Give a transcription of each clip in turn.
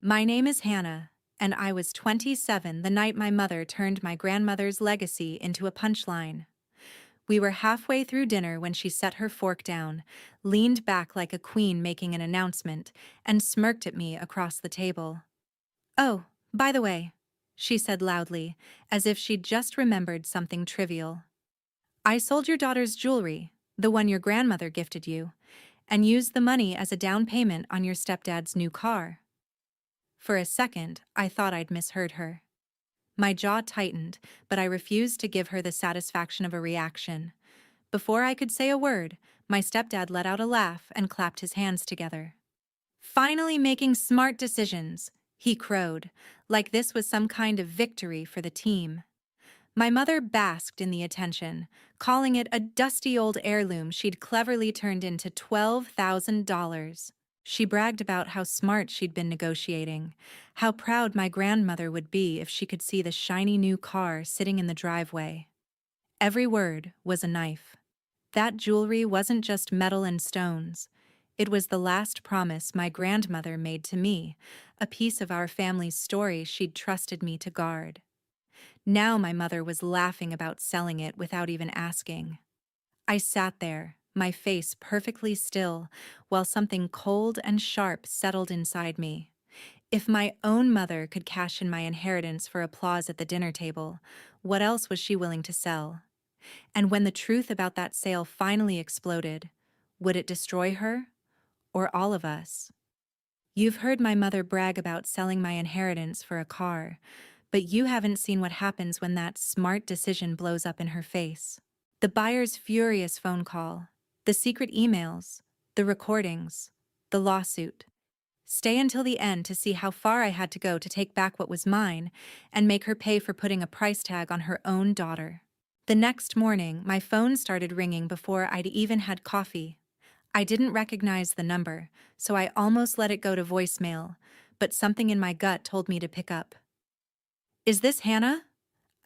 My name is Hannah, and I was 27 the night my mother turned my grandmother's legacy into a punchline. We were halfway through dinner when she set her fork down, leaned back like a queen making an announcement, and smirked at me across the table. "Oh, by the way," she said loudly, as if she'd just remembered something trivial. "I sold your daughter's jewelry, the one your grandmother gifted you, and used the money as a down payment on your stepdad's new car." For a second, I thought I'd misheard her. My jaw tightened, but I refused to give her the satisfaction of a reaction. Before I could say a word, my stepdad let out a laugh and clapped his hands together. "Finally making smart decisions," he crowed, like this was some kind of victory for the team. My mother basked in the attention, calling it a dusty old heirloom she'd cleverly turned into $12,000. She bragged about how smart she'd been negotiating, how proud my grandmother would be if she could see the shiny new car sitting in the driveway. Every word was a knife. That jewelry wasn't just metal and stones. It was the last promise my grandmother made to me, a piece of our family's story she'd trusted me to guard. Now my mother was laughing about selling it without even asking. I sat there, my face perfectly still, while something cold and sharp settled inside me. If my own mother could cash in my inheritance for applause at the dinner table, what else was she willing to sell? And when the truth about that sale finally exploded, would it destroy her or all of us? You've heard my mother brag about selling my inheritance for a car, but you haven't seen what happens when that smart decision blows up in her face. The buyer's furious phone call, the secret emails, the recordings, the lawsuit. Stay until the end to see how far I had to go to take back what was mine and make her pay for putting a price tag on her own daughter. The next morning, my phone started ringing before I'd even had coffee. I didn't recognize the number, so I almost let it go to voicemail, but something in my gut told me to pick up. "Is this Hannah?"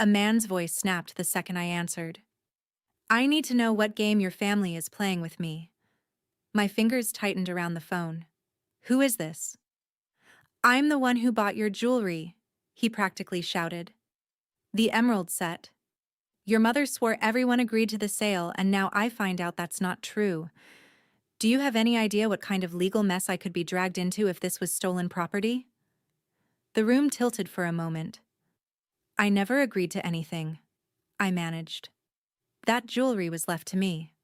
A man's voice snapped the second I answered. "I need to know what game your family is playing with me." My fingers tightened around the phone. "Who is this?" "I'm the one who bought your jewelry," he practically shouted. "The emerald set. Your mother swore everyone agreed to the sale, and now I find out that's not true. Do you have any idea what kind of legal mess I could be dragged into if this was stolen property?" The room tilted for a moment. "I never agreed to anything," I managed. "That jewelry was left to me.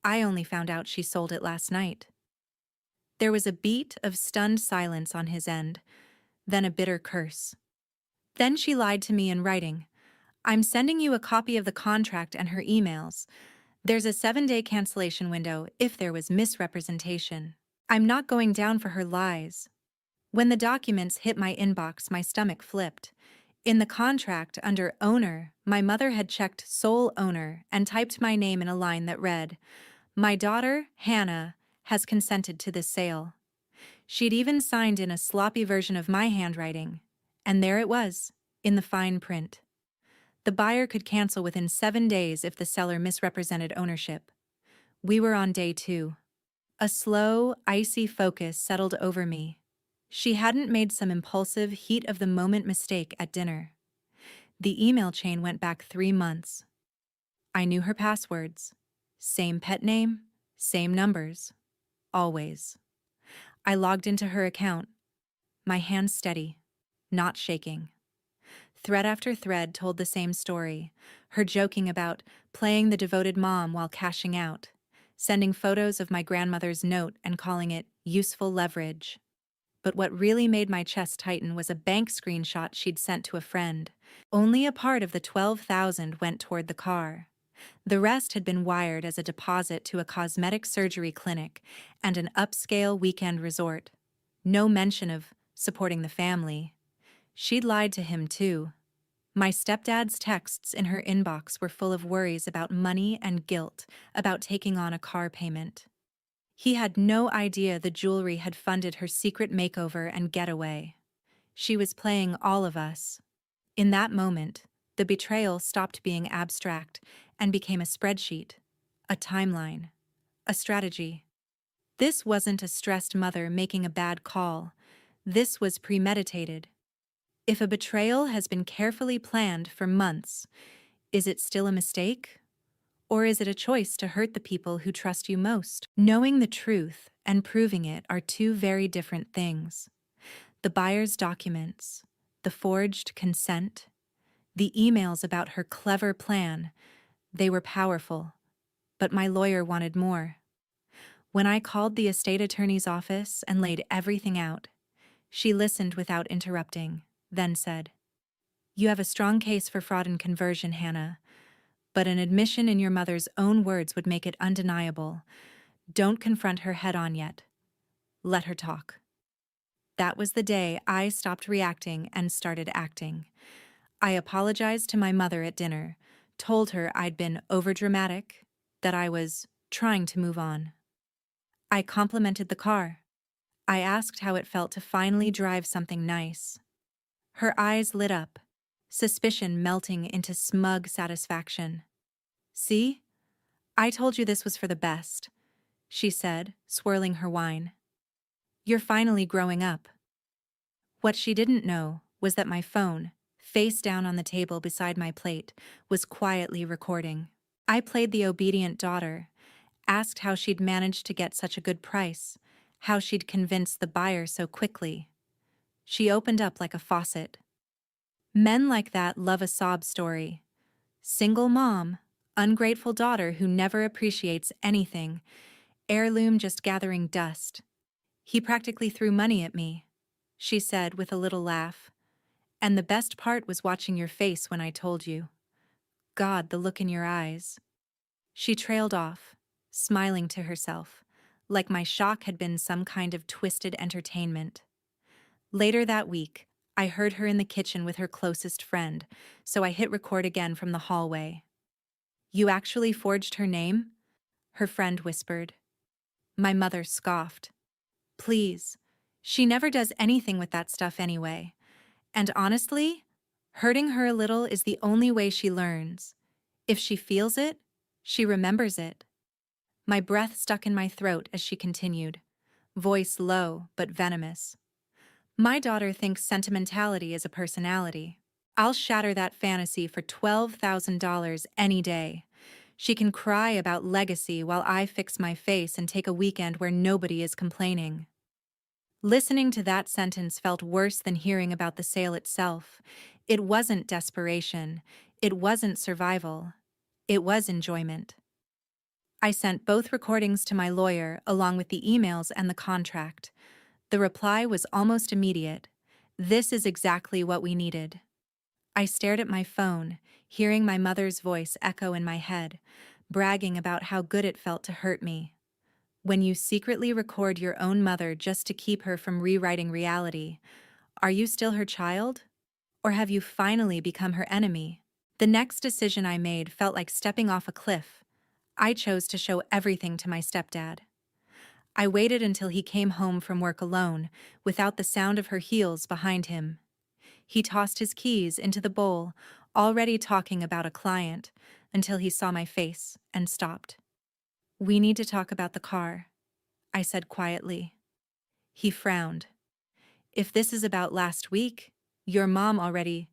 I only found out she sold it last night." There was a beat of stunned silence on his end, then a bitter curse. "Then she lied to me in writing. I'm sending you a copy of the contract and her emails. There's a 7-day cancellation window if there was misrepresentation. I'm not going down for her lies." When the documents hit my inbox, my stomach flipped. In the contract, under owner, my mother had checked sole owner and typed my name in a line that read, "My daughter, Hannah, has consented to this sale." She'd even signed in a sloppy version of my handwriting. And there it was, in the fine print. The buyer could cancel within 7 days if the seller misrepresented ownership. We were on day 2. A slow, icy focus settled over me. She hadn't made some impulsive, heat-of-the-moment mistake at dinner. The email chain went back 3 months. I knew her passwords. Same pet name, same numbers. Always. I logged into her account. My hands steady, not shaking. Thread after thread told the same story, her joking about playing the devoted mom while cashing out, sending photos of my grandmother's note and calling it useful leverage. But what really made my chest tighten was a bank screenshot she'd sent to a friend. Only a part of the $12,000 went toward the car. The rest had been wired as a deposit to a cosmetic surgery clinic and an upscale weekend resort. No mention of supporting the family. She'd lied to him, too. My stepdad's texts in her inbox were full of worries about money and guilt about taking on a car payment. He had no idea the jewelry had funded her secret makeover and getaway. She was playing all of us. In that moment, the betrayal stopped being abstract and became a spreadsheet, a timeline, a strategy. This wasn't a stressed mother making a bad call. This was premeditated. If a betrayal has been carefully planned for months, is it still a mistake? Or is it a choice to hurt the people who trust you most? Knowing the truth and proving it are two very different things. The buyer's documents, the forged consent, the emails about her clever plan, they were powerful, but my lawyer wanted more. When I called the estate attorney's office and laid everything out, she listened without interrupting, then said, "You have a strong case for fraud and conversion, Hannah, but an admission in your mother's own words would make it undeniable. Don't confront her head-on yet. Let her talk." That was the day I stopped reacting and started acting. I apologized to my mother at dinner, told her I'd been overdramatic, that I was trying to move on. I complimented the car. I asked how it felt to finally drive something nice. Her eyes lit up, suspicion melting into smug satisfaction. "See? I told you this was for the best," she said, swirling her wine. "You're finally growing up." What she didn't know was that my phone, face down on the table beside my plate, was quietly recording. I played the obedient daughter, asked how she'd managed to get such a good price, how she'd convinced the buyer so quickly. She opened up like a faucet. Men like that love a sob story. Single mom, ungrateful daughter who never appreciates anything, heirloom just gathering dust. "He practically threw money at me," she said with a little laugh. "And the best part was watching your face when I told you. God, the look in your eyes." She trailed off, smiling to herself, like my shock had been some kind of twisted entertainment. Later that week, I heard her in the kitchen with her closest friend, so I hit record again from the hallway. "You actually forged her name?" her friend whispered. My mother scoffed. "Please. She never does anything with that stuff anyway. And honestly, hurting her a little is the only way she learns. If she feels it, she remembers it." My breath stuck in my throat as she continued, voice low but venomous. "My daughter thinks sentimentality is a personality. I'll shatter that fantasy for $12,000 any day. She can cry about legacy while I fix my face and take a weekend where nobody is complaining." Listening to that sentence felt worse than hearing about the sale itself. It wasn't desperation. It wasn't survival. It was enjoyment. I sent both recordings to my lawyer along with the emails and the contract. The reply was almost immediate. "This is exactly what we needed." I stared at my phone, hearing my mother's voice echo in my head, bragging about how good it felt to hurt me. When you secretly record your own mother just to keep her from rewriting reality, are you still her child? Or have you finally become her enemy? The next decision I made felt like stepping off a cliff. I chose to show everything to my stepdad. I waited until he came home from work alone, without the sound of her heels behind him. He tossed his keys into the bowl, already talking about a client, until he saw my face and stopped. "We need to talk about the car," I said quietly. He frowned. "If this is about last week, your mom already—"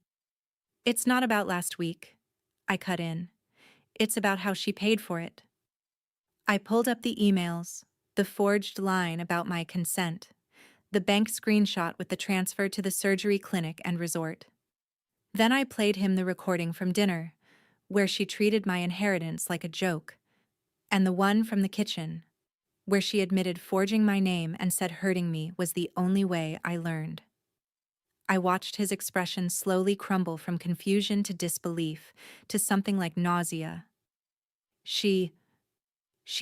"It's not about last week," I cut in. "It's about how she paid for it." I pulled up the emails, the forged line about my consent, the bank screenshot with the transfer to the surgery clinic and resort. Then I played him the recording from dinner, where she treated my inheritance like a joke, and the one from the kitchen, where she admitted forging my name and said hurting me was the only way I learned. I watched his expression slowly crumble from confusion to disbelief, to something like nausea. She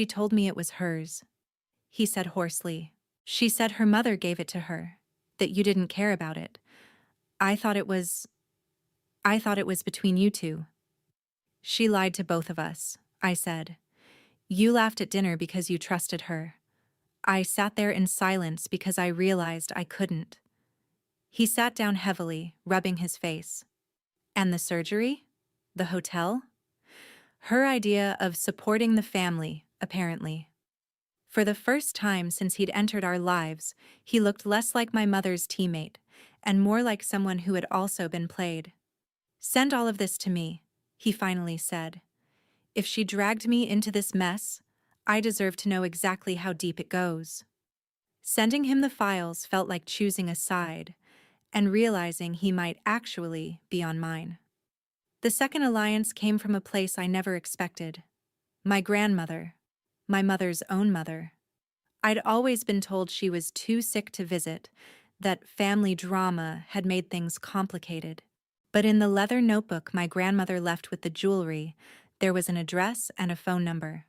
told me it was hers," he said hoarsely. "She said her mother gave it to her, that you didn't care about it. I thought it was between you two." "She lied to both of us," I said. "You laughed at dinner because you trusted her. I sat there in silence because I realized I couldn't." He sat down heavily, rubbing his face. "And the surgery? The hotel?" "Her idea of supporting the family, apparently." For the first time since he'd entered our lives, he looked less like my mother's teammate, and more like someone who had also been played. "Send all of this to me," he finally said. "If she dragged me into this mess, I deserve to know exactly how deep it goes." Sending him the files felt like choosing a side, and realizing he might actually be on mine. The second alliance came from a place I never expected. My grandmother. My mother's own mother. I'd always been told she was too sick to visit, that family drama had made things complicated. But in the leather notebook my grandmother left with the jewelry, there was an address and a phone number.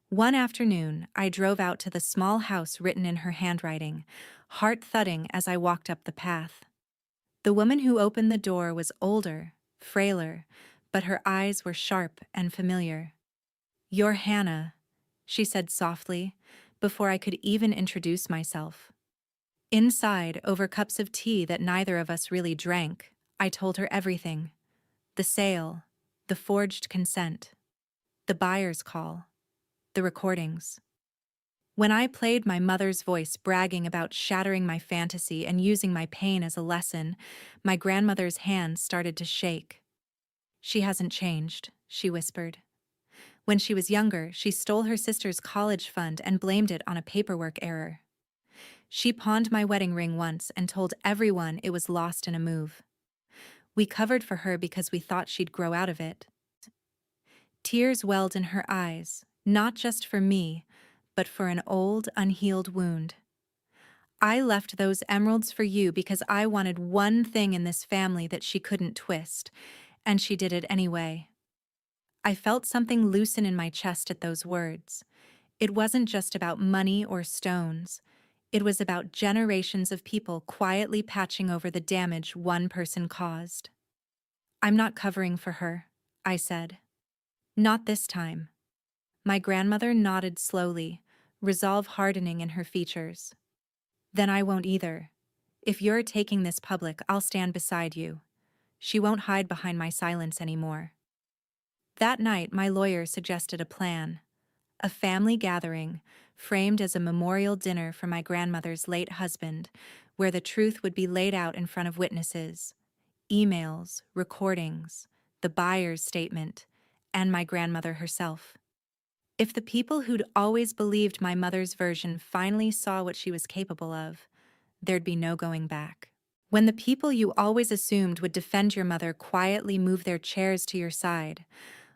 One afternoon, I drove out to the small house written in her handwriting, heart thudding as I walked up the path. The woman who opened the door was older, frailer, but her eyes were sharp and familiar. "You're Hannah," she said softly, before I could even introduce myself. Inside, over cups of tea that neither of us really drank, I told her everything. The sale, the forged consent, the buyer's call, the recordings. When I played my mother's voice bragging about shattering my fantasy and using my pain as a lesson, my grandmother's hands started to shake. "She hasn't changed," she whispered. "When she was younger, she stole her sister's college fund and blamed it on a paperwork error. She pawned my wedding ring once and told everyone it was lost in a move. We covered for her because we thought she'd grow out of it." Tears welled in her eyes, not just for me, but for an old, unhealed wound. "I left those emeralds for you because I wanted one thing in this family that she couldn't twist, and she did it anyway." I felt something loosen in my chest at those words. It wasn't just about money or stones. It was about generations of people quietly patching over the damage one person caused. "I'm not covering for her," I said. "Not this time." My grandmother nodded slowly, resolve hardening in her features. "Then I won't either. If you're taking this public, I'll stand beside you." She won't hide behind my silence anymore. That night, my lawyer suggested a plan. A family gathering, framed as a memorial dinner for my grandmother's late husband, where the truth would be laid out in front of witnesses. Emails, recordings, the buyer's statement, and my grandmother herself. If the people who'd always believed my mother's version finally saw what she was capable of, there'd be no going back. When the people you always assumed would defend your mother quietly move their chairs to your side,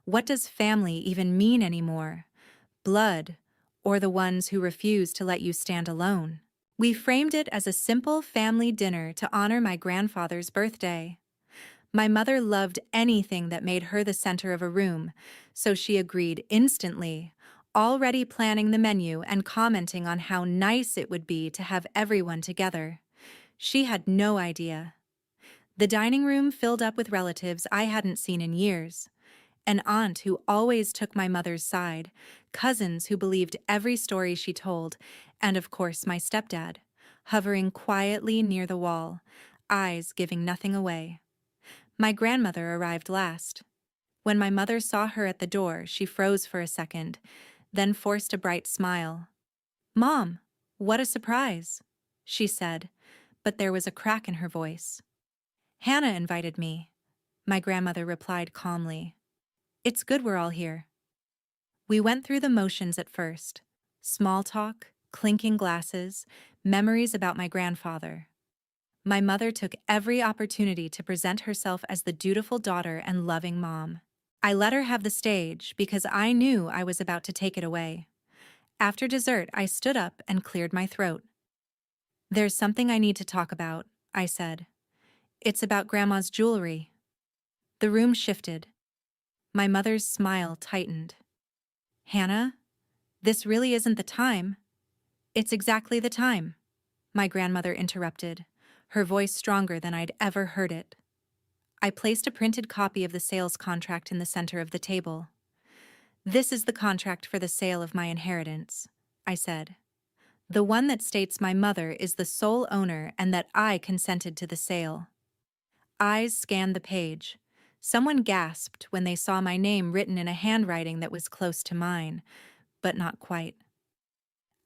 what does family even mean anymore? Blood, or the ones who refuse to let you stand alone? We framed it as a simple family dinner to honor my grandfather's birthday. My mother loved anything that made her the center of a room, so she agreed instantly, already planning the menu and commenting on how nice it would be to have everyone together. She had no idea. The dining room filled up with relatives I hadn't seen in years. An aunt who always took my mother's side, cousins who believed every story she told, and of course my stepdad, hovering quietly near the wall, eyes giving nothing away. My grandmother arrived last. When my mother saw her at the door, she froze for a second, then forced a bright smile. "Mom, what a surprise," she said, but there was a crack in her voice. "Hannah invited me," my grandmother replied calmly. "It's good we're all here." We went through the motions at first. Small talk, clinking glasses, memories about my grandfather. My mother took every opportunity to present herself as the dutiful daughter and loving mom. I let her have the stage because I knew I was about to take it away. After dessert, I stood up and cleared my throat. "There's something I need to talk about," I said. "It's about Grandma's jewelry." The room shifted. My mother's smile tightened. "Hannah, this really isn't the time." "It's exactly the time," my grandmother interrupted, her voice stronger than I'd ever heard it. I placed a printed copy of the sales contract in the center of the table. "This is the contract for the sale of my inheritance," I said. "The one that states my mother is the sole owner and that I consented to the sale." Eyes scanned the page. Someone gasped when they saw my name written in a handwriting that was close to mine, but not quite.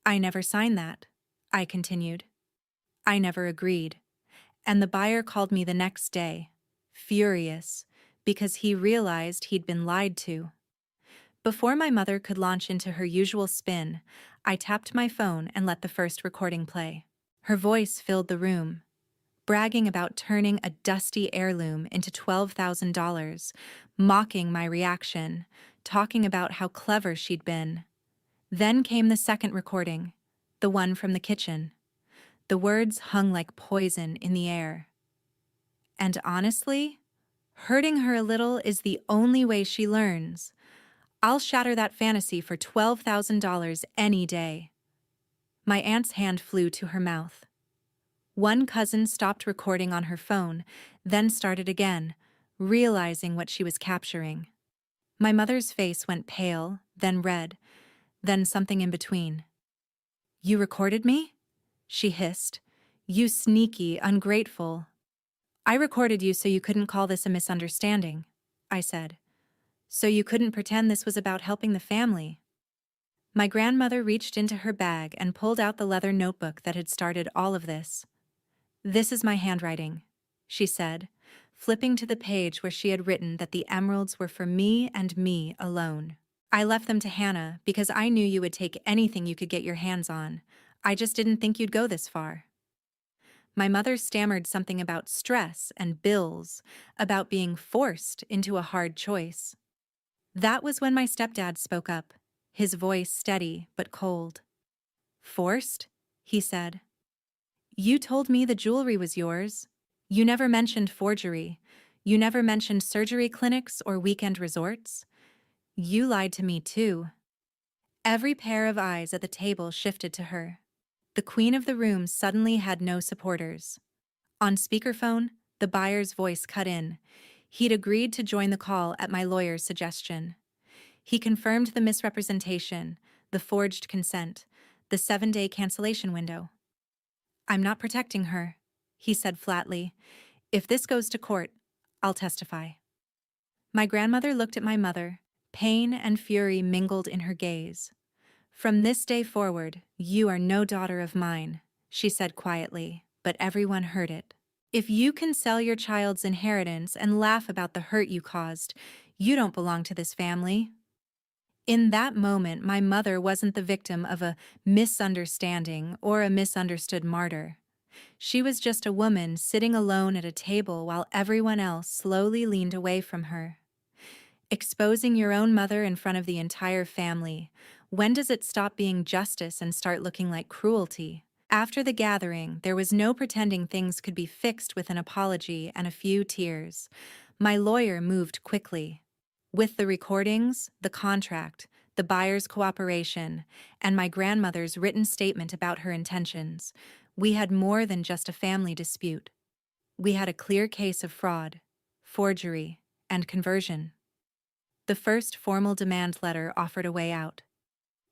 I never signed that, I continued. I never agreed. And the buyer called me the next day, furious, because he realized he'd been lied to. Before my mother could launch into her usual spin, I tapped my phone and let the first recording play. Her voice filled the room, bragging about turning a dusty heirloom into $12,000, mocking my reaction, talking about how clever she'd been. Then came the second recording, the one from the kitchen. The words hung like poison in the air. And honestly, hurting her a little is the only way she learns. I'll shatter that fantasy for $12,000 any day. My aunt's hand flew to her mouth. One cousin stopped recording on her phone, then started again, realizing what she was capturing. My mother's face went pale, then red, then something in between. "You recorded me?" she hissed. "You sneaky, ungrateful." "I recorded you so you couldn't call this a misunderstanding," I said. "So you couldn't pretend this was about helping the family." My grandmother reached into her bag and pulled out the leather notebook that had started all of this. "This is my handwriting," she said, flipping to the page where she had written that the emeralds were for me and me alone. "I left them to Hannah because I knew you would take anything you could get your hands on. I just didn't think you'd go this far." My mother stammered something about stress and bills, about being forced into a hard choice. That was when my stepdad spoke up, his voice steady but cold. "Forced?" he said. "You told me the jewelry was yours. You never mentioned forgery. You never mentioned surgery clinics or weekend resorts. You lied to me too." Every pair of eyes at the table shifted to her. The queen of the room suddenly had no supporters. On speakerphone, the buyer's voice cut in. He'd agreed to join the call at my lawyer's suggestion. He confirmed the misrepresentation, the forged consent, the 7-day cancellation window. "I'm not protecting her," he said flatly. "If this goes to court, I'll testify." My grandmother looked at my mother. Pain and fury mingled in her gaze. "From this day forward, you are no daughter of mine," she said quietly, but everyone heard it. "If you can sell your child's inheritance and laugh about the hurt you caused, you don't belong to this family." In that moment, my mother wasn't the victim of a misunderstanding or a misunderstood martyr. She was just a woman sitting alone at a table while everyone else slowly leaned away from her. Exposing your own mother in front of the entire family, when does it stop being justice and start looking like cruelty? After the gathering, there was no pretending things could be fixed with an apology and a few tears. My lawyer moved quickly. With the recordings, the contract, the buyer's cooperation, and my grandmother's written statement about her intentions, we had more than just a family dispute. We had a clear case of fraud, forgery, and conversion. The first formal demand letter offered a way out.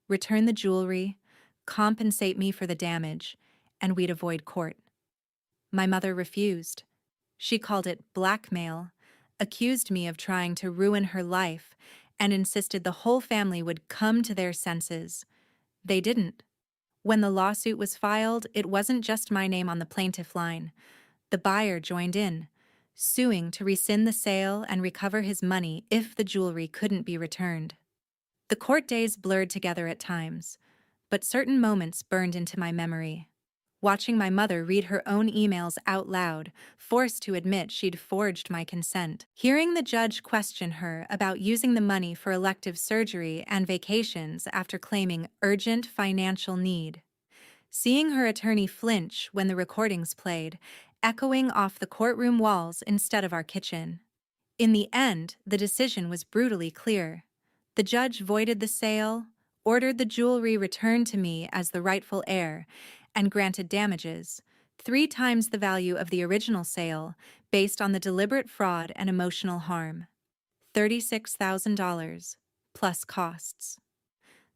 Return the jewelry, compensate me for the damage, and we'd avoid court. My mother refused. She called it blackmail, accused me of trying to ruin her life, and insisted the whole family would come to their senses. They didn't. When the lawsuit was filed, it wasn't just my name on the plaintiff line. The buyer joined in, suing to rescind the sale and recover his money if the jewelry couldn't be returned. The court days blurred together at times, but certain moments burned into my memory. Watching my mother read her own emails out loud, forced to admit she'd forged my consent. Hearing the judge question her about using the money for elective surgery and vacations after claiming urgent financial need. Seeing her attorney flinch when the recordings played, echoing off the courtroom walls instead of our kitchen. In the end, the decision was brutally clear. The judge voided the sale, ordered the jewelry returned to me as the rightful heir, and granted damages, 3 times the value of the original sale, based on the deliberate fraud and emotional harm. $36,000, plus costs.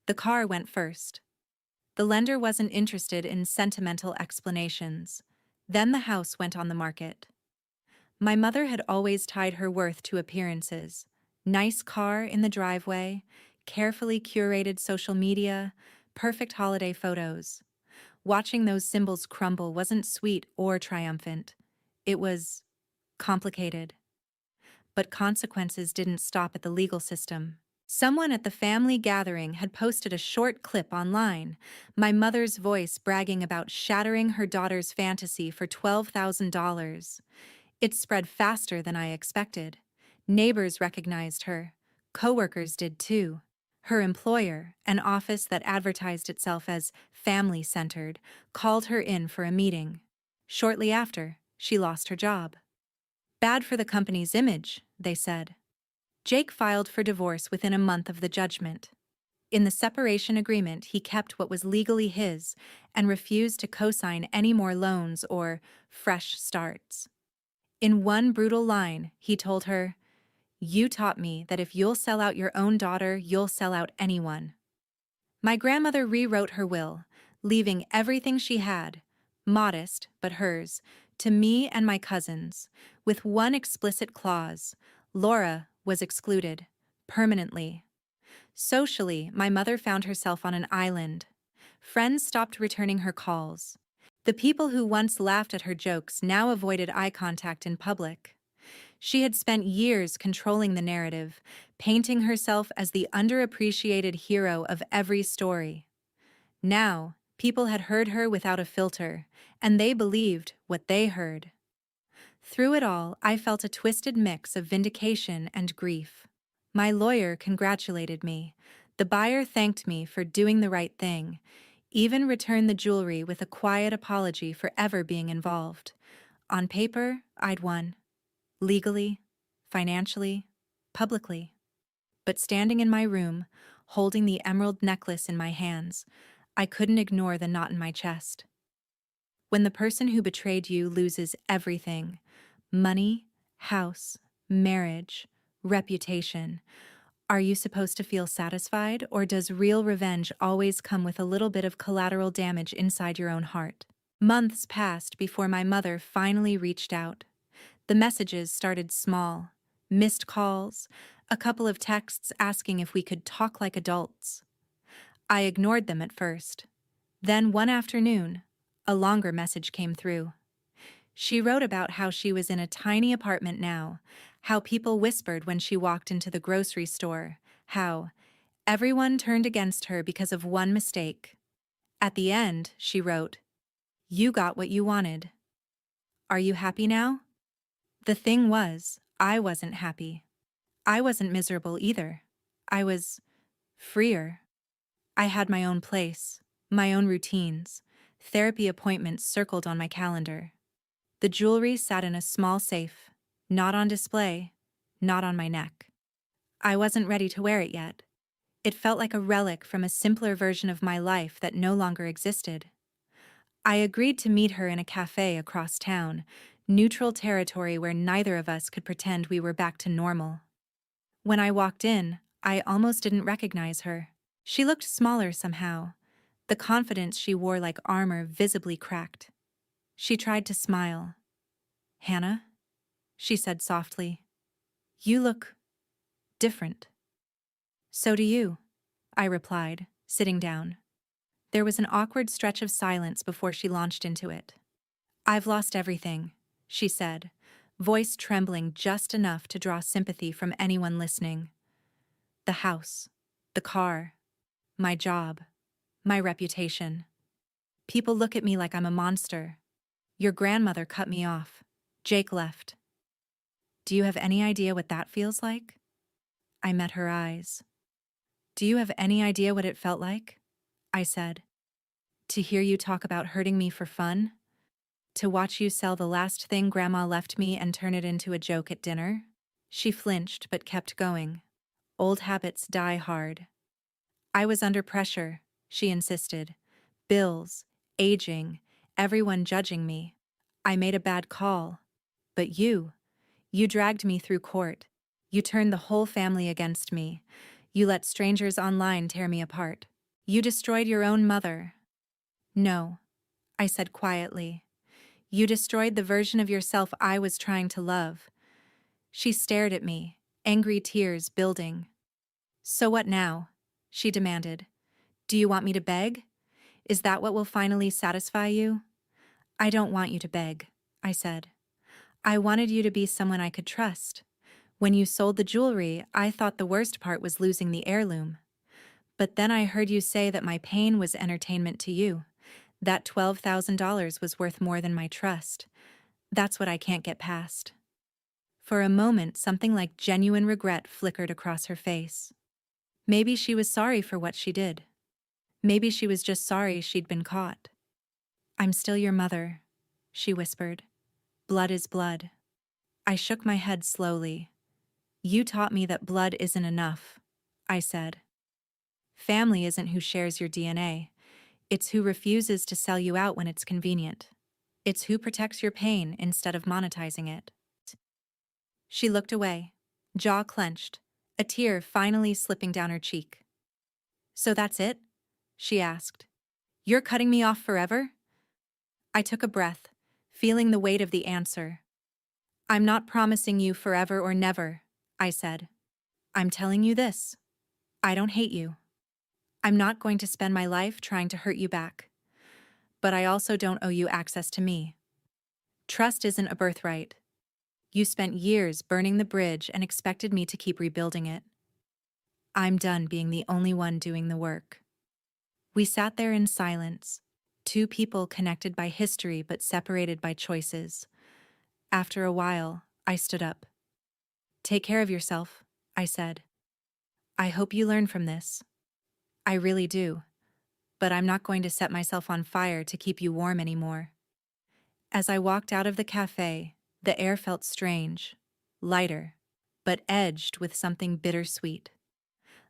The car went first. The lender wasn't interested in sentimental explanations. Then the house went on the market. My mother had always tied her worth to appearances. Nice car in the driveway, carefully curated social media, perfect holiday photos. Watching those symbols crumble wasn't sweet or triumphant. It was complicated. But consequences didn't stop at the legal system. Someone at the family gathering had posted a short clip online, my mother's voice bragging about shattering her daughter's fantasy for $12,000. It spread faster than I expected. Neighbors recognized her. Coworkers did too. Her employer, an office that advertised itself as family-centered, called her in for a meeting. Shortly after, she lost her job. Bad for the company's image, they said. Jake filed for divorce within a month of the judgment. In the separation agreement, he kept what was legally his and refused to co-sign any more loans or fresh starts. In one brutal line, he told her, "You taught me that if you'll sell out your own daughter, you'll sell out anyone." My grandmother rewrote her will, leaving everything she had, modest but hers, to me and my cousins, with one explicit clause: Laura was excluded, permanently. Socially, my mother found herself on an island. Friends stopped returning her calls. The people who once laughed at her jokes now avoided eye contact in public. She had spent years controlling the narrative, painting herself as the underappreciated hero of every story. Now, people had heard her without a filter, and they believed what they heard. Through it all, I felt a twisted mix of vindication and grief. My lawyer congratulated me. The buyer thanked me for doing the right thing, even returned the jewelry with a quiet apology for ever being involved. On paper, I'd won. Legally, financially, publicly. But standing in my room, holding the emerald necklace in my hands, I couldn't ignore the knot in my chest. When the person who betrayed you loses everything, money, house, marriage, reputation, are you supposed to feel satisfied, or does real revenge always come with a little bit of collateral damage inside your own heart? Months passed before my mother finally reached out. The messages started small: missed calls, a couple of texts asking if we could talk like adults. I ignored them at first. Then one afternoon, a longer message came through. She wrote about how she was in a tiny apartment now, how people whispered when she walked into the grocery store, how everyone turned against her because of one mistake. At the end, she wrote, "You got what you wanted. Are you happy now?" The thing was, I wasn't happy. I wasn't miserable either. I was freer. I had my own place, my own routines, therapy appointments circled on my calendar. The jewelry sat in a small safe, not on display, not on my neck. I wasn't ready to wear it yet. It felt like a relic from a simpler version of my life that no longer existed. I agreed to meet her in a cafe across town, neutral territory where neither of us could pretend we were back to normal. When I walked in, I almost didn't recognize her. She looked smaller somehow, the confidence she wore like armor visibly cracked. She tried to smile. "Hannah," she said softly, "you look different." "So do you," I replied, sitting down. There was an awkward stretch of silence before she launched into it. "I've lost everything," she said, voice trembling just enough to draw sympathy from anyone listening. "The house, the car, my job, my reputation. People look at me like I'm a monster. Your grandmother cut me off. Jake left. Do you have any idea what that feels like?" I met her eyes. "Do you have any idea what it felt like?" I said. "To hear you talk about hurting me for fun? To watch you sell the last thing Grandma left me and turn it into a joke at dinner?" She flinched but kept going. Old habits die hard. "I was under pressure," she insisted. "Bills, aging, everyone judging me. I made a bad call. But you dragged me through court. You turned the whole family against me. You let strangers online tear me apart. You destroyed your own mother." "No," I said quietly. "You destroyed the version of yourself I was trying to love." She stared at me, angry tears building. "So what now?" she demanded. Do you want me to beg? Is that what will finally satisfy you? I don't want you to beg, I said. I wanted you to be someone I could trust. When you sold the jewelry, I thought the worst part was losing the heirloom. But then I heard you say that my pain was entertainment to you. That $12,000 was worth more than my trust. That's what I can't get past. For a moment, something like genuine regret flickered across her face. Maybe she was sorry for what she did. Maybe she was just sorry she'd been caught. I'm still your mother, she whispered. Blood is blood. I shook my head slowly. You taught me that blood isn't enough, I said. Family isn't who shares your DNA. It's who refuses to sell you out when it's convenient. It's who protects your pain instead of monetizing it. She looked away, jaw clenched, a tear finally slipping down her cheek. So that's it? She asked. You're cutting me off forever? I took a breath, feeling the weight of the answer. I'm not promising you forever or never, I said. I'm telling you this. I don't hate you. I'm not going to spend my life trying to hurt you back. But I also don't owe you access to me. Trust isn't a birthright. You spent years burning the bridge and expected me to keep rebuilding it. I'm done being the only one doing the work. We sat there in silence, two people connected by history but separated by choices. After a while, I stood up. Take care of yourself, I said. I hope you learn from this. I really do. But I'm not going to set myself on fire to keep you warm anymore. As I walked out of the cafe, the air felt strange, lighter, but edged with something bittersweet.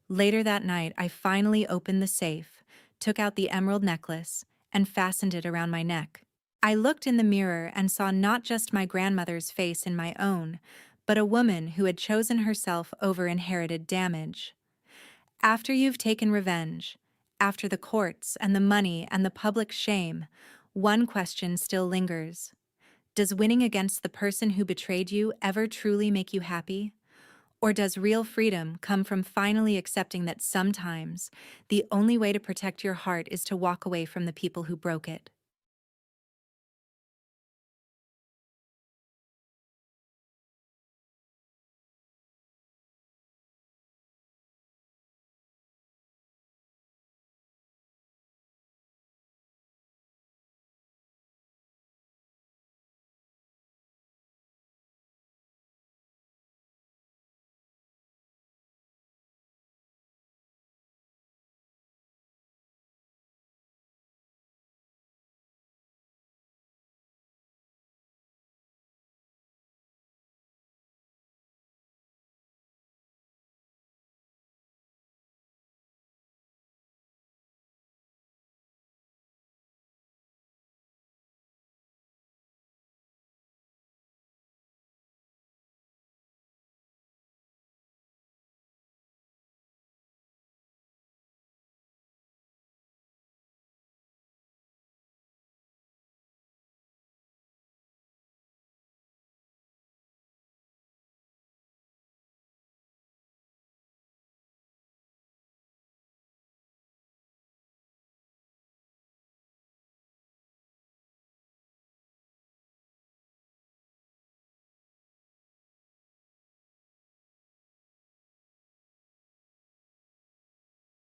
Later that night, I finally opened the safe, took out the emerald necklace, and fastened it around my neck. I looked in the mirror and saw not just my grandmother's face in my own, but a woman who had chosen herself over inherited damage. After you've taken revenge, after the courts and the money and the public shame, one question still lingers. Does winning against the person who betrayed you ever truly make you happy? Or does real freedom come from finally accepting that sometimes the only way to protect your heart is to walk away from the people who broke it?